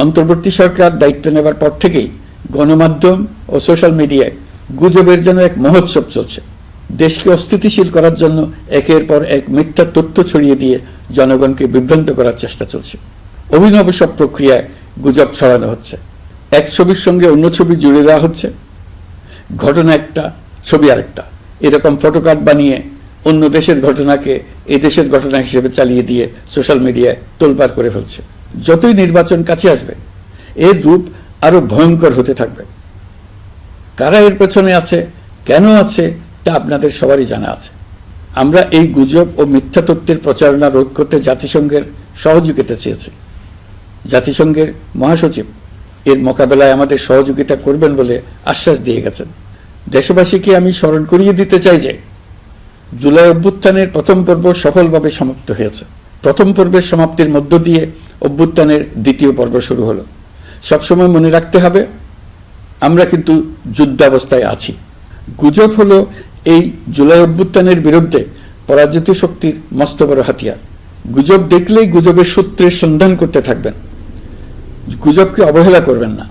অন্তর্বর্তী সরকার দায়িত্ব নেবার পর থেকেই গণমাধ্যম ও সোশ্যাল মিডিয়ায় গুজবের যেন এক মহোৎসব চলছে। দেশকে অস্থিতিশীল করার জন্য একের পর এক মিথ্যা তথ্য ছড়িয়ে দিয়ে জনগণকে বিভ্রান্ত করার চেষ্টা চলছে। অভিনব সব প্রক্রিয়ায় গুজব ছড়ানো হচ্ছে। এক ছবির সঙ্গে অন্য ছবি জুড়ে দেওয়া হচ্ছে, ঘটনা একটা ছবি আরেকটা, এরকম ফটোকার্ড বানিয়ে অন্য দেশের ঘটনাকে এ দেশের ঘটনা হিসেবে চালিয়ে দিয়ে সোশ্যাল মিডিয়ায় তোলপাড় করে ফেলছে। যতই নির্বাচন কাছে আসবে এর রূপ আরো ভয়ঙ্কর হতে থাকবে। কারা এর পেছনে আছে, কেন আছে, তা আপনাদের সবারই জানা আছে। আমরা এই গুজব ও মিথ্যা তথ্যের প্রচারণা রোধ করতে জাতিসংঘের সহযোগিতা চেয়েছি। জাতিসংঘের মহাসচিব এর মোকাবেলায় আমাদের সহযোগিতা করবেন বলে আশ্বাস দিয়ে গেছেন। দেশবাসীকে আমি স্মরণ করিয়ে দিতে চাই যে জুলাই অভ্যুত্থানের প্রথম পর্ব সফলভাবে সমাপ্ত হয়েছে। প্রথম পর্বের সমাপ্তির মধ্য দিয়ে অভ্যুত্থানের দ্বিতীয় পর্ব শুরু হলো। সবসময় মনে রাখতে হবে আমরা কিন্তু যুদ্ধাবস্থায় আছি। গুজব হলো এই জুলাই অভ্যুত্থানের বিরুদ্ধে পরাজিত শক্তির মস্ত বড় হাতিয়ার। গুজব দেখলেই গুজবের সূত্রের সন্ধান করতে থাকবেন, গুজবকে অবহেলা করবেন না।